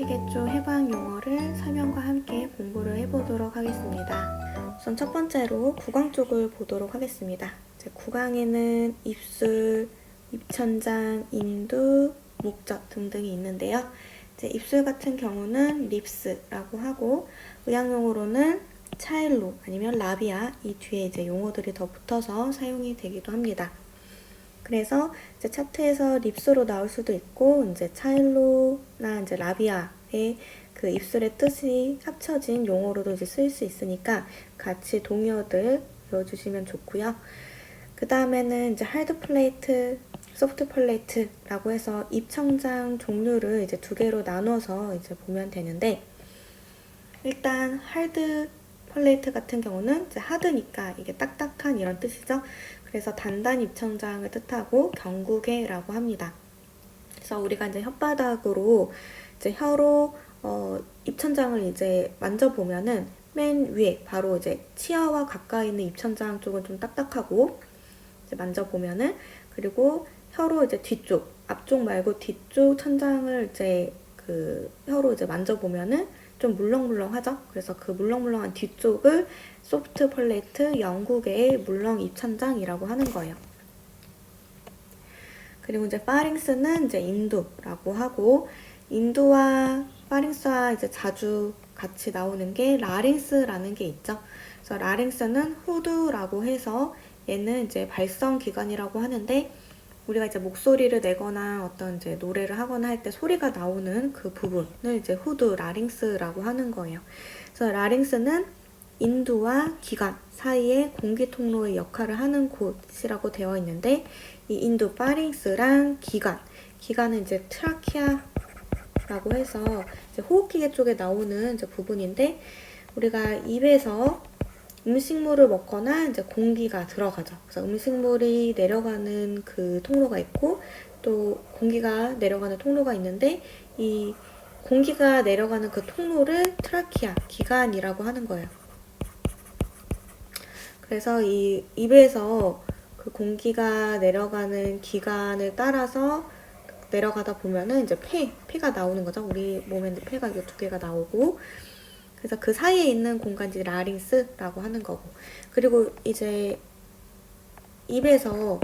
에피계초 해방 용어를 설명과 함께 공부를 해보도록 하겠습니다. 우선 첫 번째로 구강 쪽을 보도록 하겠습니다. 구강에는 입술, 입천장, 인두, 목젖 등등이 있는데요. 입술 같은 경우는 립스라고 하고 의학용어로는 차일로 아니면 라비아 이 뒤에 용어들이 더 붙어서 사용이 되기도 합니다. 그래서 차트에서 립스로 나올 수도 있고 차일로나 라비아의 그 입술의 뜻이 합쳐진 용어로도 쓰일 수 있으니까 같이 동의어들 외워주시면 좋고요. 그 다음에는 하드 플레이트, 소프트 플레이트라고 해서 입천장 종류를 두 개로 나눠서 보면 되는데, 일단 하드 플레이트 같은 경우는 하드니까 이게 딱딱한 이런 뜻이죠. 그래서 단단 입천장을 뜻하고 경구개라고 합니다. 그래서 우리가 혓바닥으로 혀로 입천장을 만져보면은 맨 위에 바로 치아와 가까이 있는 입천장 쪽은 좀 딱딱하고 만져보면은, 그리고 혀로 뒤쪽, 앞쪽 말고 뒤쪽 천장을 혀로 만져보면은 좀 물렁물렁하죠? 그래서 그 물렁물렁한 뒤쪽을 소프트 플레이트 영국의 물렁 입천장이라고 하는 거예요. 그리고 파링스는 인두라고 하고, 인두와 파링스와 자주 같이 나오는 게 라링스라는 게 있죠. 그래서 라링스는 후두라고 해서 얘는 발성 기관이라고 하는데, 우리가 목소리를 내거나 어떤 노래를 하거나 할 때 소리가 나오는 그 부분을 후두, 라링스라고 하는 거예요. 그래서 라링스는 인두와 기관 사이에 공기 통로의 역할을 하는 곳이라고 되어 있는데, 이 인두 파링스랑 기관은 트라키아라고 해서 호흡기계 쪽에 나오는 부분인데, 우리가 입에서 음식물을 먹거나 공기가 들어가죠. 그래서 음식물이 내려가는 그 통로가 있고 또 공기가 내려가는 통로가 있는데, 이 공기가 내려가는 그 통로를 트라키아, 기관이라고 하는 거예요. 그래서 이 입에서 그 공기가 내려가는 기관을 따라서 내려가다 보면은 폐가 나오는 거죠. 우리 몸에 폐가 이 두 개가 나오고, 그래서 그 사이에 있는 공간이 라링스라고 하는 거고, 그리고 입에서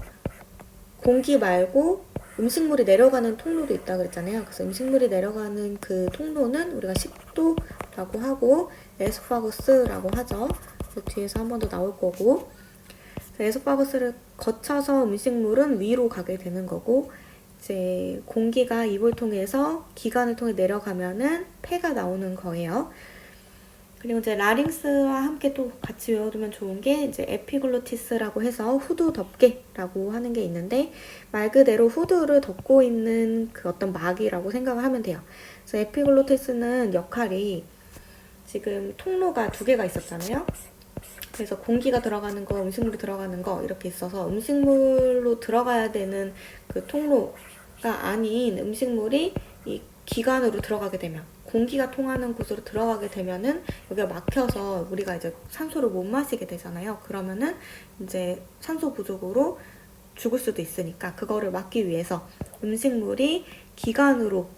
공기 말고 음식물이 내려가는 통로도 있다 그랬잖아요. 그래서 음식물이 내려가는 그 통로는 우리가 식도라고 하고 에소파거스라고 하죠. 뒤에서 한 번 더 나올 거고, 에소파거스를 거쳐서 음식물은 위로 가게 되는 거고, 공기가 입을 통해서 기관을 통해 내려가면은 폐가 나오는 거예요. 그리고 라링스와 함께 또 같이 외워두면 좋은 게 에피글로티스라고 해서 후두 덮개라고 하는 게 있는데, 말 그대로 후두를 덮고 있는 그 어떤 막이라고 생각을 하면 돼요. 그래서 에피글로티스는 역할이 지금 통로가 두 개가 있었잖아요. 그래서 공기가 들어가는 거, 음식물이 들어가는 거 이렇게 있어서 음식물로 들어가야 되는 그 통로가 아닌 음식물이 이 기관으로 들어가게 되면, 공기가 통하는 곳으로 들어가게 되면은 여기가 막혀서 우리가 산소를 못 마시게 되잖아요. 그러면은 산소 부족으로 죽을 수도 있으니까 그거를 막기 위해서 음식물이 기관으로,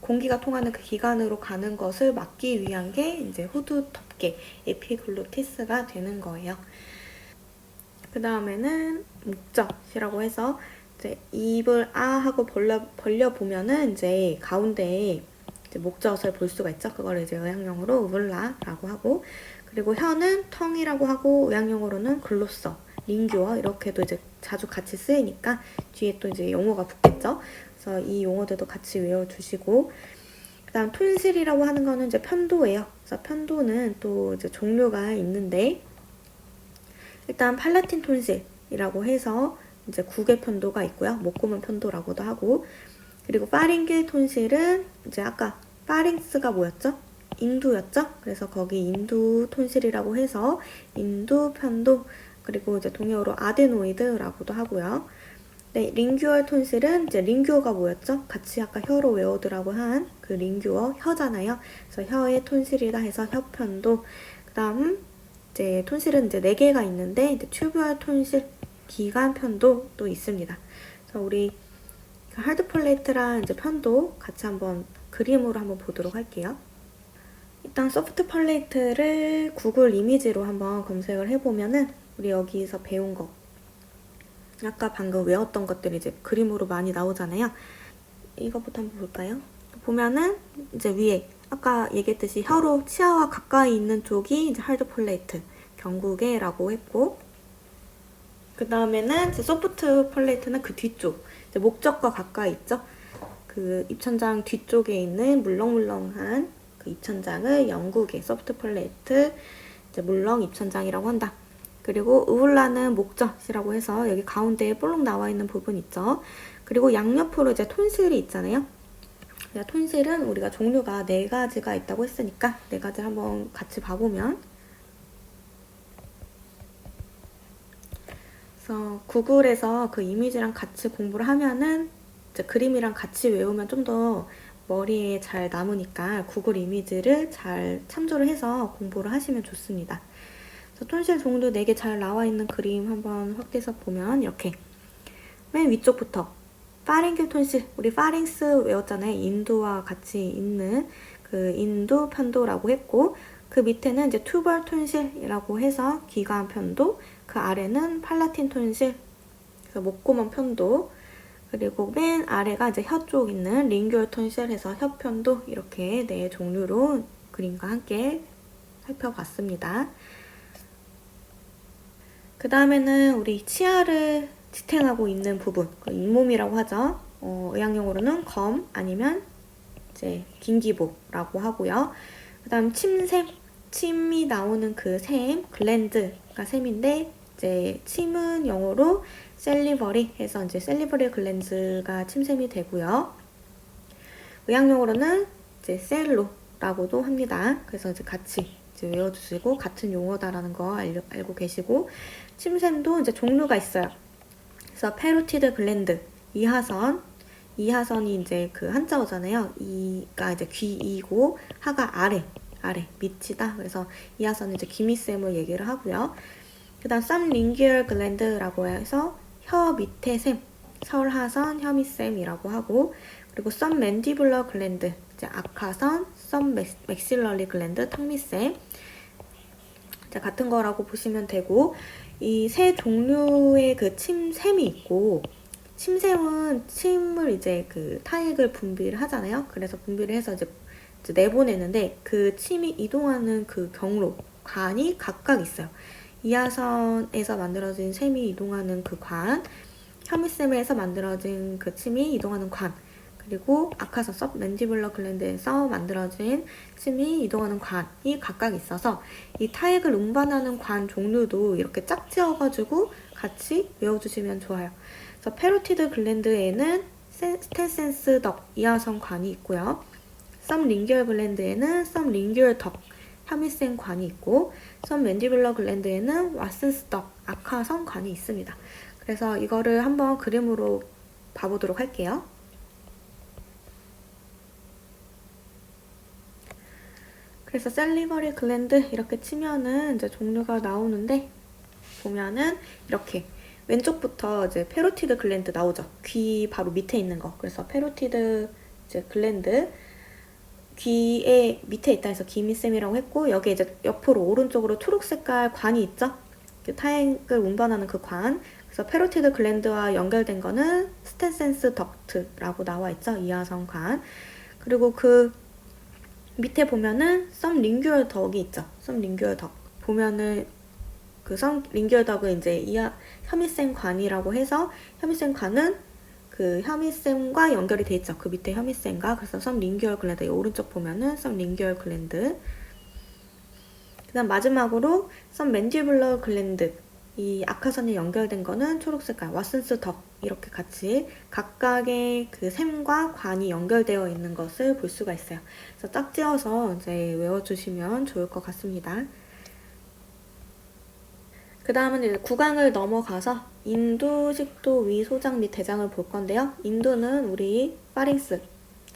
공기가 통하는 그 기관으로 가는 것을 막기 위한 게 후두 덮개, 에피글로티스가 되는 거예요. 그 다음에는 목젖이라고 해서 입을 아 하고 벌려 보면은 가운데에 목젖을 볼 수가 있죠. 그걸 의학용어로 우블라라고 하고, 그리고 혀는 텅이라고 하고 의학용어로는 글로서, 링규어 이렇게도 자주 같이 쓰이니까 뒤에 또 용어가 붙겠죠. 그래서 이 용어들도 같이 외워주시고, 그다음 톤실이라고 하는 거는 편도예요. 그래서 편도는 또 종류가 있는데, 일단 팔라틴 톤실이라고 해서 국외 편도가 있고요. 목구멍 편도라고도 하고, 그리고 파링길 톤실은 아까 파링스가 뭐였죠? 인두였죠? 그래서 거기 인두 톤실이라고 해서 인두 편도, 그리고 동의어로 아데노이드라고도 하고요. 네, 링규얼 톤실은 링규어가 뭐였죠? 같이 아까 혀로 외우더라고 한 그 링규어 혀잖아요. 그래서 혀의 톤실이라 해서 혀편도. 그다음 톤실은 4개가 있는데 튜브얼 톤실, 기관편도 또 있습니다. 그래서 우리 하드 플레이트랑 편도 같이 한번 그림으로 한번 보도록 할게요. 일단 소프트 펄레이트를 구글 이미지로 한번 검색을 해보면은 우리 여기서 배운 거, 아까 방금 외웠던 것들이 이제 그림으로 많이 나오잖아요. 이거부터 한번 볼까요? 보면은 이제 위에 아까 얘기했듯이 혀로 치아와 가까이 있는 쪽이 이제 하드 펄레이트, 경구개라고 했고, 그 다음에는 이제 소프트 펄레이트는 그 뒤쪽, 이제 목젖과 가까이 있죠? 그 입천장 뒤쪽에 있는 물렁물렁한 그 입천장을 영구개, 소프트 펄레이트, 이제 물렁 입천장이라고 한다. 그리고 우울라는 목젖이라고 해서 여기 가운데에 볼록 나와 있는 부분 있죠. 그리고 양옆으로 이제 톤실이 있잖아요. 톤실은 우리가 종류가 4가지가 있다고 했으니까 4가지 한번 같이 봐보면, 그래서 구글에서 그 이미지랑 같이 공부를 하면은 이제 그림이랑 같이 외우면 좀 더 머리에 잘 남으니까 구글 이미지를 잘 참조를 해서 공부를 하시면 좋습니다. 그래서 톤실 종류 4개 잘 나와 있는 그림 한번 확대해서 보면 이렇게 맨 위쪽부터 파링길 톤실, 우리 파링스 외웠잖아요. 인두와 같이 있는 그 인두 편도라고 했고, 그 밑에는 이제 투벌 톤실이라고 해서 기관 편도, 그 아래는 팔라틴 톤실, 그래서 목구멍 편도, 그리고 맨 아래가 이제 혀 쪽 있는 링귤 톤실 해서 혀 편도, 이렇게 4종류로 그림과 함께 살펴봤습니다. 그 다음에는 우리 치아를 지탱하고 있는 부분, 그 잇몸이라고 하죠. 의학용어로는 검 아니면 이제 긴기보라고 하고요. 그 다음 침샘, 침이 나오는 그 샘, 글랜드가 샘인데 이제 침은 영어로 셀리버리 해서 이제 셀리버리 글랜드가 침샘이 되고요. 의학용어로는 이제 셀로라고도 합니다. 그래서 이제 같이 이제 외워주시고 같은 용어다라는 거 알고 계시고, 침샘도 이제 종류가 있어요. 그래서 페로티드 글랜드, 이하선이 이제 그 한자어잖아요. 이가 이제 귀이고 하가 아래 밑이다. 그래서 이하선은 이제 귀밑샘을 얘기를 하고요. 그 다음 썸링귤 글랜드라고 해서 혀 밑에 샘, 설하선, 혀밑샘이라고 하고, 그리고 썸맨디블러 글랜드, 이제 악하선, 썸맥실러리 글랜드, 턱밑샘, 같은 거라고 보시면 되고, 이 3종류의 그 침샘이 있고, 침샘은 침을 이제 그 타액을 분비를 하잖아요. 그래서 분비를 해서 이제 내보내는데 그 침이 이동하는 그 경로, 관이 각각 있어요. 이하선에서 만들어진 샘이 이동하는 그 관, 혀밑샘에서 만들어진 그 침이 이동하는 관, 그리고 악하선 섭맨디블러 글랜드에서 만들어진 침이 이동하는 관이 각각 있어서 이 타액을 운반하는 관 종류도 이렇게 짝지어가지고 같이 외워주시면 좋아요. 그래서 페로티드 글랜드에는 스텐센스 덕 이하선 관이 있고요. 썸링귤 글랜드에는 썸링귤 덕 혀밑샘 관이 있고, 썸맨디블러 글랜드에는 왓슨스 덕 악하선 관이 있습니다. 그래서 이거를 한번 그림으로 봐보도록 할게요. 그래서 셀리버리 글랜드 이렇게 치면은 이제 종류가 나오는데, 보면은 이렇게 왼쪽부터 이제 페로티드 글랜드 나오죠. 귀 바로 밑에 있는 거. 그래서 페로티드 이제 글랜드, 귀의 밑에 있다 해서 귀밑샘이라고 했고, 여기 이제 옆으로 오른쪽으로 초록 색깔 관이 있죠. 그 타액을 운반하는 그 관. 그래서 페로티드 글랜드와 연결된 거는 스텐센스 덕트라고 나와 있죠. 이하선 관. 그리고 그 밑에 보면은 썸링귤 덕이 있죠. 썸링귤 덕. 보면은 그 썸링귤 덕은 이제 혀밑샘 관이라고 해서 혀밑샘 관은 그 혀밑샘과 연결이 돼 있죠. 그 밑에 혀밑샘과. 그래서 썸링귤 글랜드, 오른쪽 보면은 썸링귤 글랜드. 그 다음 마지막으로 썸맨디블러 글랜드, 이 악하선이 연결된 거는 초록색깔 왓슨스 덕, 이렇게 같이 각각의 그 샘과 관이 연결되어 있는 것을 볼 수가 있어요. 그래서 짝지어서 이제 외워주시면 좋을 것 같습니다. 그 다음은 이제 구강을 넘어가서 인두, 식도, 위, 소장 및 대장을 볼 건데요. 인두는 우리 파링스,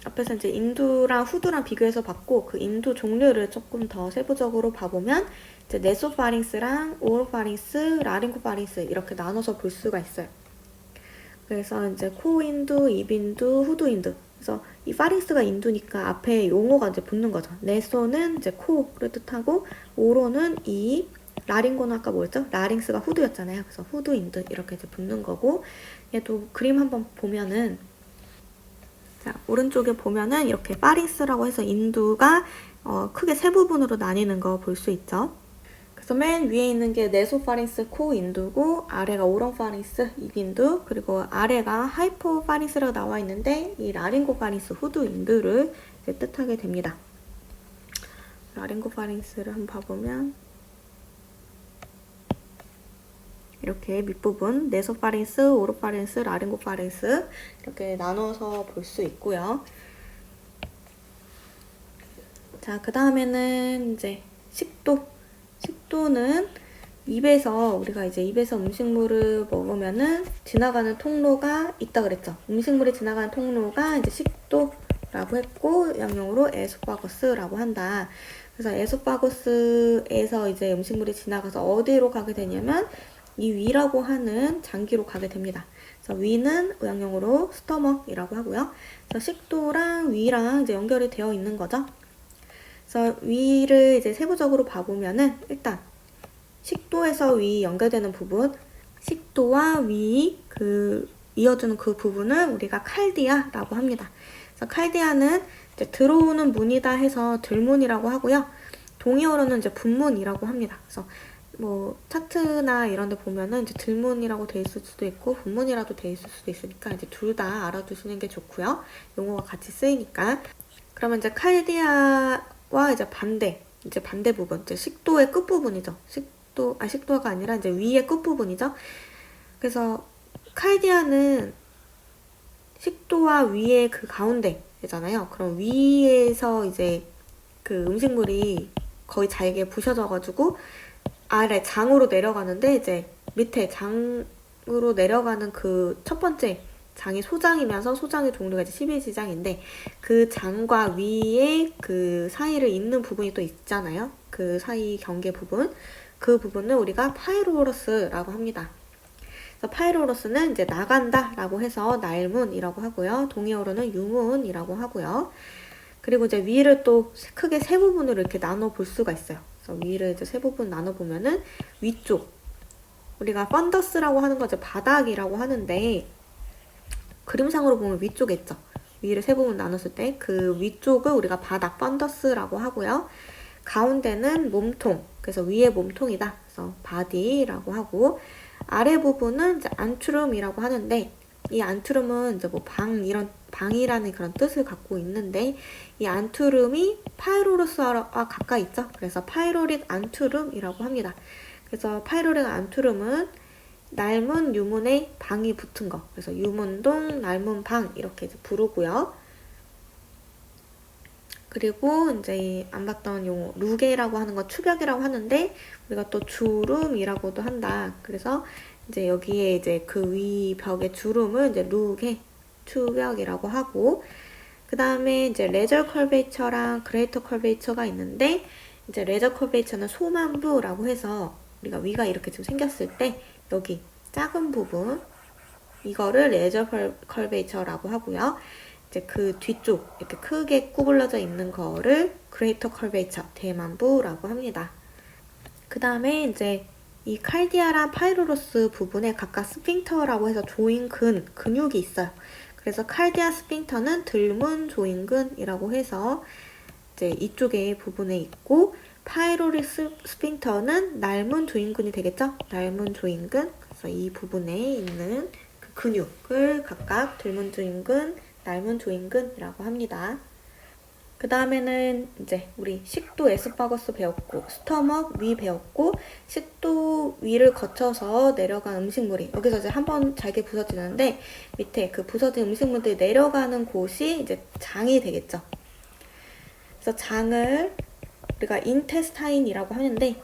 앞에서 이제 인두랑 후두랑 비교해서 봤고, 그 인두 종류를 조금 더 세부적으로 봐보면 이제 네소파링스랑 오로파링스, 라링고파링스 이렇게 나눠서 볼 수가 있어요. 그래서 이제 코인두, 입인두, 후두인두 그래서 이 파링스가 인두니까 앞에 용어가 이제 붙는 거죠. 네소는 이제 코를 뜻하고 오로는 이 라링고는 아까 뭐였죠? 라링스가 후두였잖아요. 그래서 후두 인두 이렇게 이제 붙는 거고 얘도 그림 한번 보면은 자, 오른쪽에 보면은 이렇게 파링스라고 해서 인두가 크게 세 부분으로 나뉘는 거 볼 수 있죠. 그래서 맨 위에 있는 게 네소파링스 코 인두고 아래가 오롱파링스 입 인두 그리고 아래가 하이포파링스라고 나와 있는데 이 라링고파링스 후두 인두를 이제 뜻하게 됩니다. 라링고파링스를 한번 봐보면 이렇게 밑부분 네소파링스, 오로파링스, 라링고파링스 이렇게 나눠서 볼 수 있고요. 자, 그 다음에는 이제 식도. 식도는 입에서 우리가 이제 입에서 음식물을 먹으면은 지나가는 통로가 있다 그랬죠. 음식물이 지나가는 통로가 이제 식도라고 했고 양용어로 에소파거스라고 한다. 그래서 에소파거스에서 이제 음식물이 지나가서 어디로 가게 되냐면 이 위라고 하는 장기로 가게 됩니다. 그래서 위는 양용어로 스토머이라고 하고요. 그래서 식도랑 위랑 이제 연결이 되어 있는 거죠. 그래서 위를 이제 세부적으로 봐보면은 일단 식도에서 위 연결되는 부분, 식도와 위 이어주는 그 부분을 우리가 칼디아라고 합니다. 그래서 칼디아는 이제 들어오는 문이다 해서 들문이라고 하고요. 동의어로는 이제 분문이라고 합니다. 그래서 뭐 차트나 이런 데 보면은 이제 들문이라고 돼 있을 수도 있고 분문이라도 돼 있을 수도 있으니까 이제 둘 다 알아두시는 게 좋고요. 용어가 같이 쓰이니까. 그러면 이제 칼디아와 이제 반대 부분, 이제 식도의 끝 부분이죠. 식도가 아니라 이제 위의 끝 부분이죠. 그래서 칼디아는 식도와 위의 그 가운데잖아요. 그럼 위에서 이제 그 음식물이 거의 잘게 부셔져가지고 아래 장으로 내려가는데 이제 밑에 장으로 내려가는 그 첫 번째 장이 소장이면서 소장의 종류가 이제 12지장인데 그 장과 위에 그 사이를 잇는 부분이 또 있잖아요. 그 사이 경계 부분. 그 부분을 우리가 파이로러스라고 합니다. 그래서 파이로러스는 이제 나간다 라고 해서 날문이라고 하고요. 동의어로는 유문이라고 하고요. 그리고 이제 위를 또 크게 세 부분으로 이렇게 나눠 볼 수가 있어요. 그래서 위를 이제 세 부분 나눠 보면은 위쪽. 우리가 펀더스라고 하는 거 이제 바닥이라고 하는데 그림상으로 보면 위쪽에 있죠. 위를 세 부분 나눴을 때 그 위쪽을 우리가 바닥 펀더스라고 하고요. 가운데는 몸통. 그래서 위에 몸통이다. 그래서 바디라고 하고 아래 부분은 이제 안투름이라고 하는데 이 안투름은 이제 뭐 이런 방이라는 그런 뜻을 갖고 있는데 이 안투름이 파이로러스와 가까이 있죠. 그래서 파이로릭 안투름이라고 합니다. 그래서 파이로릭 안투름은 날문, 유문에 방이 붙은 거. 그래서 유문동, 날문방 이렇게 이제 부르고요. 그리고 이제 안 봤던 용어 루게라고 하는 거 추벽이라고 하는데 우리가 또 주름이라고도 한다. 그래서 이제 여기에 이제 그 위 벽의 주름을 이제 루게 추벽이라고 하고 그 다음에 이제 레저 컬베이처랑 그레이터 컬베이처가 있는데 이제 레저 컬베이처는 소만부라고 해서 우리가 위가 이렇게 좀 생겼을 때 여기 작은 부분 이거를 레저 컬베이처라고 하고요. 이제 그 뒤쪽 이렇게 크게 구불러져 있는 거를 그레이터 컬베이처 대만부라고 합니다. 그 다음에 이제 이 칼디아랑 파이로러스 부분에 각각 스핑터라고 해서 조인근 근육이 있어요. 그래서 칼디아 스핑터는 들문 조인근이라고 해서 이제 이쪽에 부분에 있고 파이로리스 스핑터는 날문 조인근이 되겠죠? 날문 조인근. 그래서 이 부분에 있는 그 근육을 각각 들문 조인근, 날문 조인근이라고 합니다. 그 다음에는 이제 우리 식도 에스파거스 배웠고 스토먹 위 배웠고 식도 위를 거쳐서 내려간 음식물이 여기서 이제 한번 잘게 부서지는데 밑에 그 부서진 음식물들이 내려가는 곳이 이제 장이 되겠죠. 그래서 장을 우리가 인테스타인이라고 하는데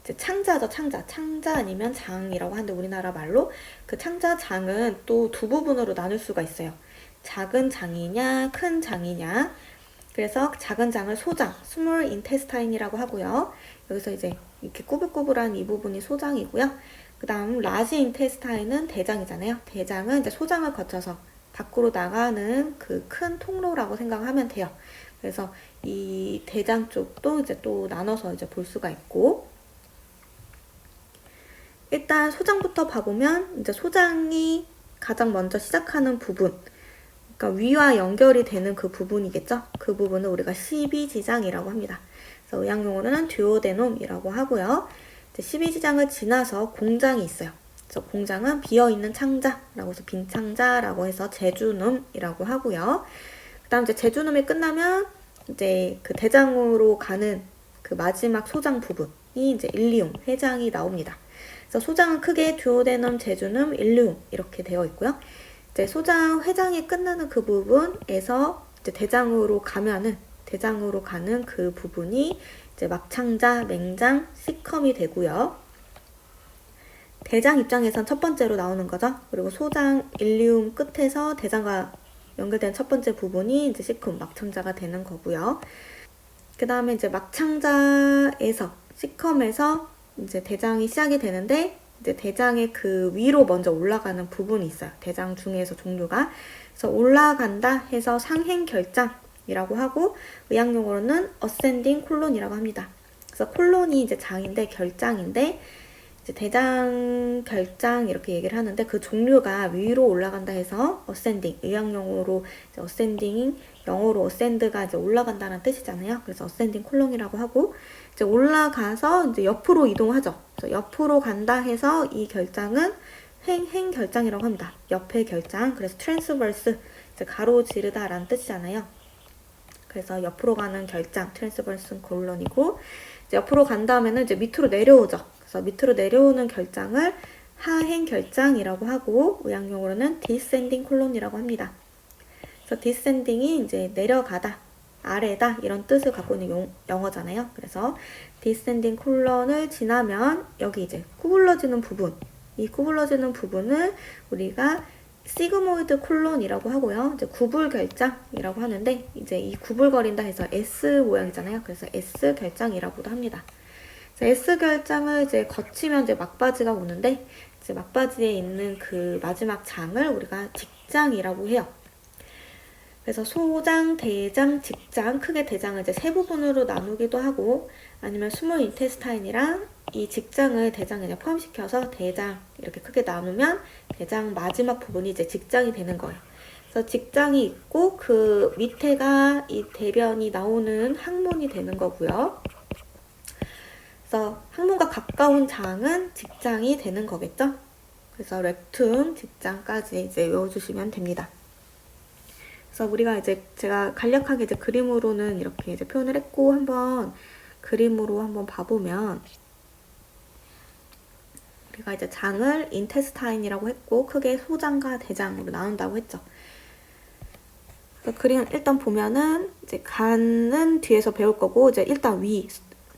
이제 창자죠. 창자 아니면 장이라고 하는데 우리나라 말로 그 창자 장은 또 두 부분으로 나눌 수가 있어요. 작은 장이냐 큰 장이냐. 그래서 작은 장을 소장 small intestine이라고 하고요. 여기서 이제 이렇게 꾸불꾸불한 이 부분이 소장이고요. 그 다음 large intestine은 대장이잖아요. 대장은 이제 소장을 거쳐서 밖으로 나가는 그 큰 통로라고 생각하면 돼요. 그래서 이 대장 쪽도 이제 또 나눠서 이제 볼 수가 있고, 일단 소장부터 봐보면 이제 소장이 가장 먼저 시작하는 부분, 그러니까 위와 연결이 되는 그 부분이겠죠. 그 부분을 우리가 12지장이라고 합니다. 그래서 의학용어로는 듀오데놈이라고 하고요. 이제 12지장을 지나서 공장이 있어요. 그래서 공장은 비어있는 창자라고 해서 빈 창자라고 해서 제주눔이라고 하고요. 그 다음 이제 제주눔이 끝나면 이제 그 대장으로 가는 그 마지막 소장 부분이 이제 일리움, 회장이 나옵니다. 그래서 소장은 크게 듀오데넘, 제주눔, 일리움 이렇게 되어 있고요. 이제 소장, 회장이 끝나는 그 부분에서 이제 대장으로 가는 그 부분이 이제 막창자, 맹장, 시컴이 되고요. 대장 입장에선 첫 번째로 나오는 거죠. 그리고 소장, 일리움 끝에서 대장과 연결된 첫 번째 부분이 이제 시컴, 막창자가 되는 거고요. 그 다음에 이제 막창자에서, 시컴에서 이제 대장이 시작이 되는데, 이제 대장의 그 위로 먼저 올라가는 부분이 있어요. 대장 중에서 종류가. 그래서 올라간다 해서 상행결장이라고 하고, 의학용어로는 ascending 콜론이라고 합니다. 그래서 콜론이 이제 장인데, 결장인데, 이제 대장 결장 이렇게 얘기를 하는데, 그 종류가 위로 올라간다 해서 ascending, 의학용어로 이제 ascending, 영어로 ascend가 이제 올라간다는 뜻이잖아요. 그래서 ascending 콜론이라고 하고, 이제 올라가서 이제 옆으로 이동하죠. 그래서 옆으로 간다 해서 이 결장은 행 결장이라고 합니다. 옆의 결장. 그래서 transverse, 이제 가로지르다라는 뜻이잖아요. 그래서 옆으로 가는 결장, transverse 콜론이고, 이제 옆으로 간 다음에는 이제 밑으로 내려오죠. 그래서 밑으로 내려오는 결장을 하행 결장이라고 하고, 의학용어로는 descending 콜론이라고 합니다. 그래서 descending이 이제 내려가다, 아래다 이런 뜻을 갖고 있는 영어잖아요. 그래서 descending 콜론을 지나면 여기 이제 구불러지는 부분, 이 구불러지는 부분을 우리가 시그모이드 콜론이라고 하고요. 이제 구불 결장이라고 하는데, 이제 이 구불거린다 해서 S 모양이잖아요. 그래서 S 결장이라고도 합니다. S 결장을 이제 거치면 이제 막바지가 오는데, 이제 막바지에 있는 그 마지막 장을 우리가 직장이라고 해요. 그래서 소장, 대장, 직장, 크게 대장을 이제 세 부분으로 나누기도 하고, 아니면 스몰 인테스타인이랑 이 직장을 대장에 이제 포함시켜서 대장 이렇게 크게 나누면 대장 마지막 부분이 이제 직장이 되는 거예요. 그래서 직장이 있고 그 밑에가 이 대변이 나오는 항문이 되는 거고요. 그래서 항문과 가까운 장은 직장이 되는 거겠죠. 그래서 렉툼, 직장까지 이제 외워주시면 됩니다. 그래서 우리가 이제 제가 간략하게 이제 그림으로는 이렇게 이제 표현을 했고, 한번 그림으로 한번 봐보면, 우리가 이제 장을 인테스타인이라고 했고, 크게 소장과 대장으로 나눈다고 했죠. 그래서 그림 일단 보면은 이제 간은 뒤에서 배울 거고, 이제 일단 위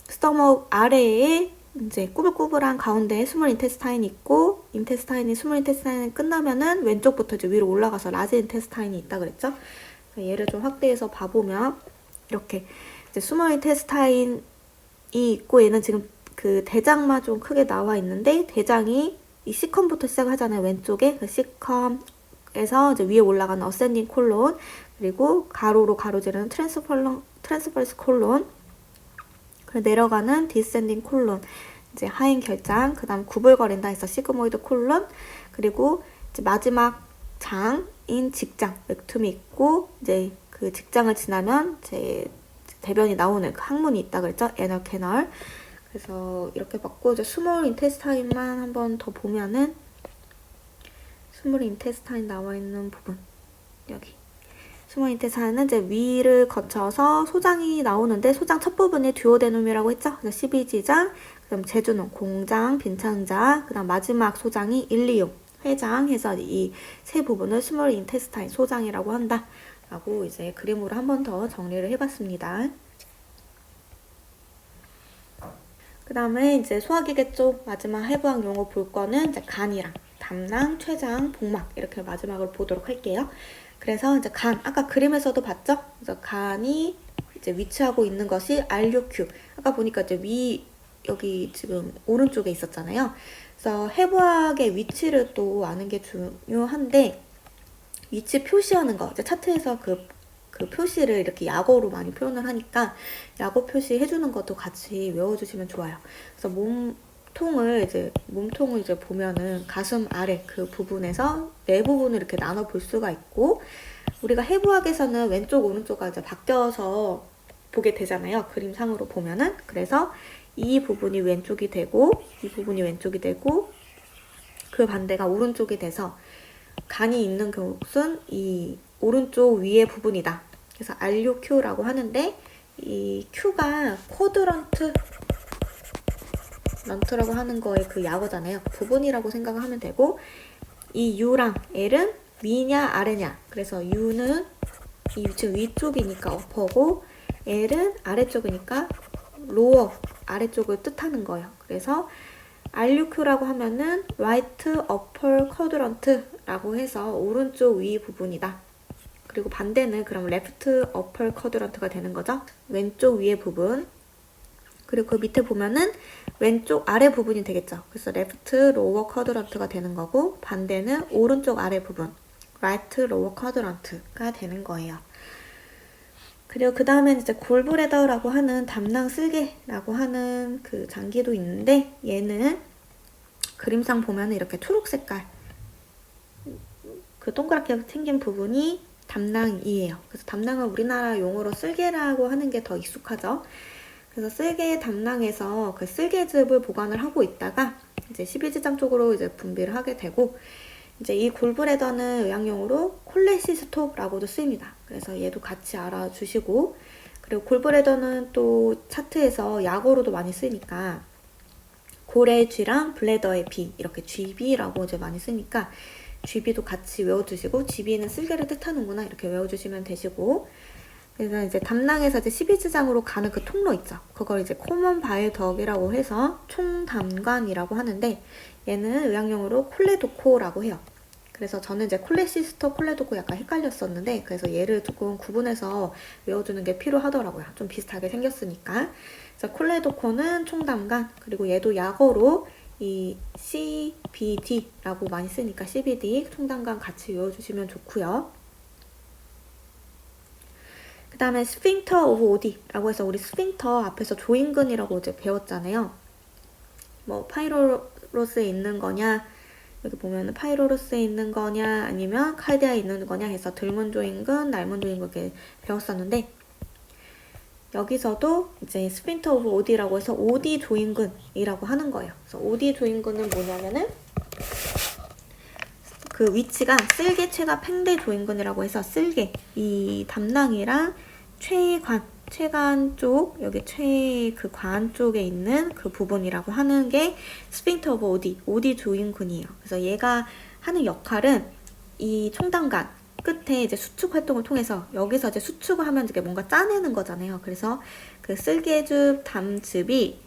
스토먹 아래에 이제 꾸불꾸불한 가운데에 스몰 인테스타인이 있고, 스몰 인테스타인이 끝나면은 왼쪽부터 이제 위로 올라가서 라지 인테스타인이 있다 그랬죠. 얘를 좀 확대해서 봐보면 이렇게 이제 스몰 인테스타인이 있고, 얘는 지금 그 대장만 좀 크게 나와 있는데, 대장이 이 시컴부터 시작하잖아요. 왼쪽에 그 시컴에서 이제 위에 올라가는 어센딩 콜론, 그리고 가로로 가로지르는 트랜스퍼스 콜론, 그리고 내려가는 디센딩 콜론, 이제 하행 결장, 그 다음 구불거린다 해서 시그모이드 콜론, 그리고 이제 마지막 장인 직장, 렉툼이 있고, 이제 그 직장을 지나면 이제 대변이 나오는 그 항문이 있다 그랬죠? 애널 캐널. 그래서 이렇게 봤고, 이제 스몰 인테스타인만 한번 더 보면은, 스몰 인테스타인 나와 있는 부분, 여기. 스몰 인테스타인은 이제 위를 거쳐서 소장이 나오는데, 소장 첫 부분이 듀오데눔이라고 했죠? 그래서 12지장, 그 다음 제주놈, 공장, 빈창자, 그 다음 마지막 소장이 일리움, 회장 해서 이 세 부분을 스몰 인테스타인, 소장이라고 한다. 라고 이제 그림으로 한 번 더 정리를 해봤습니다. 그 다음에 이제 소화기계 쪽 마지막 해부학 용어 볼 거는 이제 간이랑 담낭, 췌장, 복막 이렇게 마지막으로 보도록 할게요. 그래서 이제 간, 아까 그림에서도 봤죠? 그래서 간이 이제 위치하고 있는 것이 RUQ. 아까 보니까 이제 여기 지금 오른쪽에 있었잖아요. 그래서 해부학의 위치를 또 아는 게 중요한데, 위치 표시하는 거. 이제 차트에서 그 표시를 이렇게 약어로 많이 표현을 하니까 약어 표시 해주는 것도 같이 외워주시면 좋아요. 그래서 몸통을 이제 보면은 가슴 아래 그 부분에서 네 부분을 이렇게 나눠 볼 수가 있고, 우리가 해부학에서는 왼쪽 오른쪽가 이제 바뀌어서 보게 되잖아요. 그림상으로 보면은. 그래서 이 부분이 왼쪽이 되고 이 부분이 왼쪽이 되고 그 반대가 오른쪽이 돼서 간이 있는 곳은 이 오른쪽 위의 부분이다. 그래서 RUQ라고 하는데, 이 Q가 쿼드런트라고 하는 거의 그 약어잖아요. 부분이라고 생각을 하면 되고, 이 U랑 L은 위냐 아래냐. 그래서 U는 이 지금 위쪽이니까 어퍼고, L은 아래쪽이니까 로어, 아래쪽을 뜻하는 거예요. 그래서 RUQ라고 하면은 right upper quadrant라고 해서 오른쪽 위 부분이다. 그리고 반대는 그럼 left upper quadrant가 되는 거죠. 왼쪽 위의 부분. 그리고 그 밑에 보면은 왼쪽 아래 부분이 되겠죠. 그래서 left lower quadrant가 되는 거고, 반대는 오른쪽 아래 부분, right lower quadrant가 되는 거예요. 그리고 그 다음엔 이제 골브레더라고 하는 담낭 쓸개라고 하는 그 장기도 있는데, 얘는 그림상 보면 이렇게 초록 색깔 그 동그랗게 생긴 부분이 담낭이에요. 그래서 담낭은 우리나라 용어로 쓸개라고 하는 게 더 익숙하죠. 그래서 쓸개 담낭에서 그 쓸개즙을 보관을 하고 있다가 이제 12지장 쪽으로 이제 분비를 하게 되고, 이제 이 골브레더는 의학용어로 콜레시스톱라고도 쓰입니다. 그래서 얘도 같이 알아주시고, 그리고 골브레더는 또 차트에서 약어로도 많이 쓰니까 골의 G랑 블레더의 B, 이렇게 GB라고 이제 많이 쓰니까 GB도 같이 외워주시고, GB는 쓸개를 뜻하는구나 이렇게 외워주시면 되시고, 그래서 이제 담낭에서 이제 12지장으로 가는 그 통로 있죠. 그걸 이제 코먼 바일 덕이라고 해서 총담관이라고 하는데, 얘는 의학용어로 콜레도코라고 해요. 그래서 저는 이제 콜레시스터, 콜레도코 약간 헷갈렸었는데, 그래서 얘를 조금 구분해서 외워주는 게 필요하더라고요. 좀 비슷하게 생겼으니까. 그래서 콜레도코는 총담관, 그리고 얘도 약어로 이 CBD라고 많이 쓰니까 CBD, 총담관 같이 외워주시면 좋고요. 그 다음에 스핑터 오브 오디라고 해서 우리 스핑터 앞에서 조인근이라고 이제 배웠잖아요. 뭐 파이로로스에 있는 거냐, 여기 보면은 파이로로스에 있는 거냐 아니면 칼디아에 있는 거냐 해서 들문 조인근, 날문 조인근 이렇게 배웠었는데, 여기서도 이제 스핀터 오브 오디라고 해서 오디 조인근이라고 하는 거예요. 그래서 오디 조인근은 뭐냐면은 그 위치가 쓸개 최가 팽대 조인근이라고 해서 쓸개, 이 담낭이랑 최관 쪽, 여기 그 관 쪽에 있는 그 부분이라고 하는 게 스핑터 오브 오디 조인근이에요. 그래서 얘가 하는 역할은 이 총담관 끝에 이제 수축 활동을 통해서, 여기서 이제 수축을 하면 이게 뭔가 짜내는 거잖아요. 그래서 그 쓸개즙 담즙이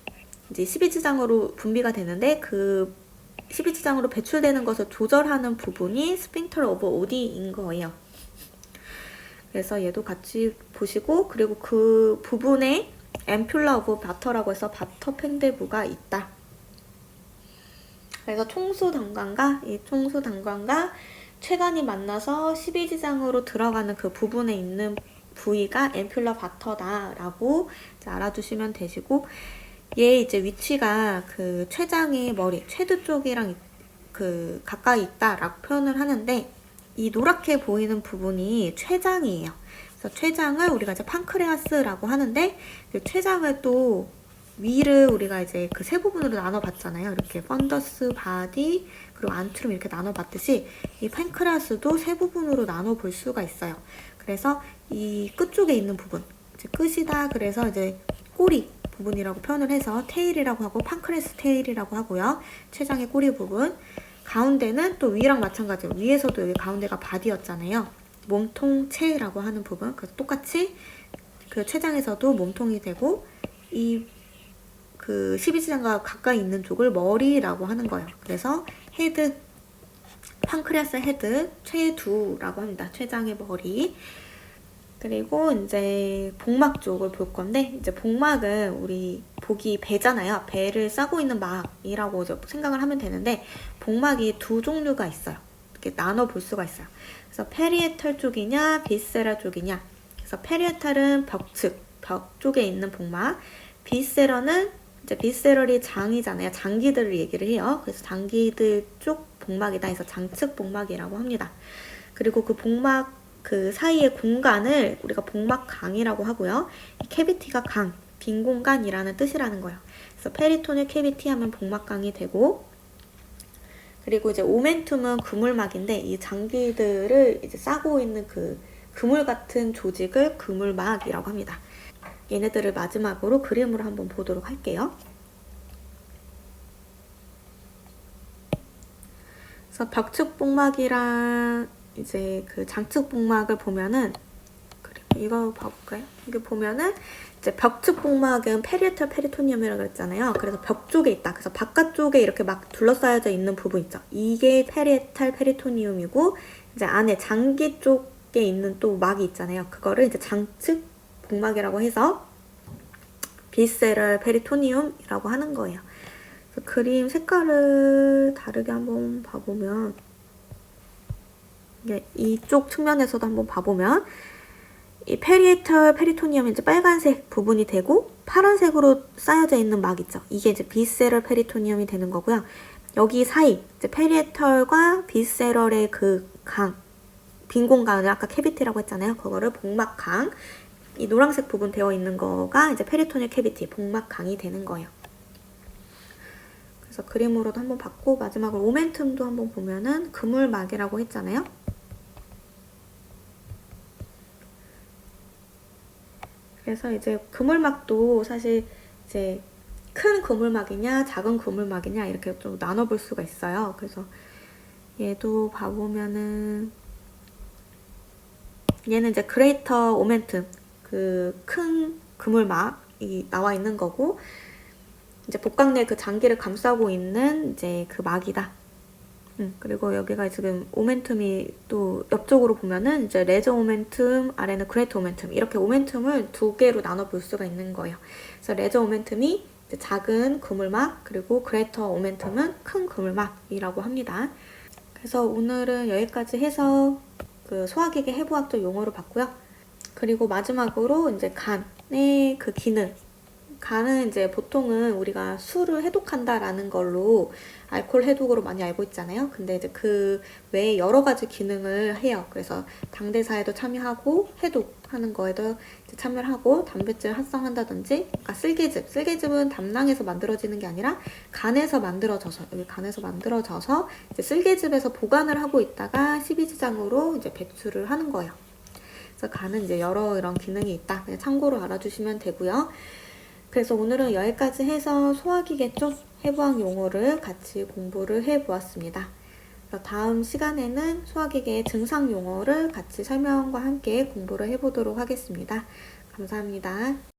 이제 12지장으로 분비가 되는데, 그 12지장으로 배출되는 것을 조절하는 부분이 스핑터 오브 오디인 거예요. 그래서 얘도 같이 보시고, 그리고 그 부분에 앰퓰라 오브 바터라고 해서 바터 팽대부가 있다. 그래서 총수담관과 최관이 만나서 12지장으로 들어가는 그 부분에 있는 부위가 앰퓰라 바터다라고 알아두시면 되시고, 얘 이제 위치가 그 췌장의 머리, 췌두 쪽이랑 그 가까이 있다라고 표현을 하는데, 이 노랗게 보이는 부분이 췌장이에요. 그래서 췌장을 우리가 이제 판크레아스라고 하는데, 그 췌장을 또 위를 우리가 이제 그 세 부분으로 나눠봤잖아요. 이렇게 펀더스, 바디, 그리고 안트룸 이렇게 나눠봤듯이 이 팬크레아스도 세 부분으로 나눠볼 수가 있어요. 그래서 이 끝쪽에 있는 부분, 이제 끝이다. 그래서 이제 꼬리 부분이라고 표현을 해서 테일이라고 하고, 판크레아스 테일이라고 하고요. 췌장의 꼬리 부분. 가운데는 또 위랑 마찬가지로 위에서도 여기 가운데가 바디였잖아요. 몸통체라고 하는 부분. 그래서 똑같이 그 췌장에서도 몸통이 되고, 이 그 12지장과 가까이 있는 쪽을 머리라고 하는 거예요. 그래서 헤드, 판크레아스 헤드, 췌두라고 합니다. 췌장의 머리. 그리고 이제 복막 쪽을 볼 건데, 이제 복막은 우리 복이 배잖아요. 배를 싸고 있는 막이라고 이제 생각을 하면 되는데, 복막이 두 종류가 있어요. 이렇게 나눠 볼 수가 있어요. 그래서 페리에탈 쪽이냐, 비세럴 쪽이냐. 그래서 페리에탈은 벽 쪽에 있는 복막, 비세럴은 이제 비세럴이 장이잖아요. 장기들을 얘기를 해요. 그래서 장기들 쪽 복막이다 해서 장측 복막이라고 합니다. 그리고 그 복막 그 사이의 공간을 우리가 복막강이라고 하고요. 이 캐비티가 강, 빈 공간이라는 뜻이라는 거예요. 그래서 페리토닐 캐비티 하면 복막강이 되고, 그리고 이제 오멘툼은 그물막인데 이 장기들을 이제 싸고 있는 그 그물 같은 조직을 그물막이라고 합니다. 얘네들을 마지막으로 그림으로 한번 보도록 할게요. 그래서 벽측 복막이랑 이제 그 장측 복막을 보면은, 이거 봐볼까요? 이게 보면은 이제 벽측 복막은 페리에탈 페리토니움이라고 그랬잖아요. 그래서 벽 쪽에 있다. 그래서 바깥쪽에 이렇게 막 둘러싸여져 있는 부분 있죠. 이게 페리에탈 페리토니움이고, 이제 안에 장기 쪽에 있는 또 막이 있잖아요. 그거를 이제 장측 복막이라고 해서 비세럴 페리토니움이라고 하는 거예요. 그래서 그림 색깔을 다르게 한번 봐보면, 이쪽 측면에서도 한번 봐보면 이 페리에탈 페리토니움이 이제 빨간색 부분이 되고 파란색으로 쌓여져 있는 막 있죠. 이게 이제 비세럴 페리토니움이 되는 거고요. 여기 사이 이제 페리에털과 비세럴의 그 강, 빈 공간을 아까 캐비티라고 했잖아요. 그거를 복막강, 이 노란색 부분 되어 있는 거가 이제 페리토닐 캐비티, 복막강이 되는 거예요. 그래서 그림으로도 한번 봤고, 마지막으로 오멘툼도 한번 보면은 그물막이라고 했잖아요. 그래서 이제 그물막도 사실 이제 큰 그물막이냐 작은 그물막이냐 이렇게 좀 나눠볼 수가 있어요. 그래서 얘도 봐보면은 얘는 이제 그레이터 오멘툼, 그 큰 그물막이 나와 있는 거고, 이제 복강 내 그 장기를 감싸고 있는 이제 그 막이다. 그리고 여기가 지금 오멘툼이 또 옆쪽으로 보면은 이제 레저 오멘툼, 아래는 그레이터 오멘툼, 이렇게 오멘툼을 두 개로 나눠 볼 수가 있는 거예요. 그래서 레저 오멘툼이 이제 작은 그물막, 그리고 그레이터 오멘툼은 큰 그물막이라고 합니다. 그래서 오늘은 여기까지 해서 그 소화기계 해부학적 용어를 봤고요. 그리고 마지막으로 이제 간의 그 기능. 간은 이제 보통은 우리가 술을 해독한다라는 걸로 알코올 해독으로 많이 알고 있잖아요. 근데 이제 그 외에 여러 가지 기능을 해요. 그래서 당대사에도 참여하고 해독하는 거에도 이제 참여를 하고, 단백질 합성한다든지, 그러니까 쓸개즙은 담낭에서 만들어지는 게 아니라 간에서 만들어져서, 여기 간에서 만들어져서 이제 쓸개즙에서 보관을 하고 있다가 십이지장으로 이제 배출을 하는 거예요. 그래서 간은 이제 여러 이런 기능이 있다. 그냥 참고로 알아주시면 되고요. 그래서 오늘은 여기까지 해서 소화기계 쪽 해부학 용어를 같이 공부를 해보았습니다. 다음 시간에는 소화기계의 증상 용어를 같이 설명과 함께 공부를 해보도록 하겠습니다. 감사합니다.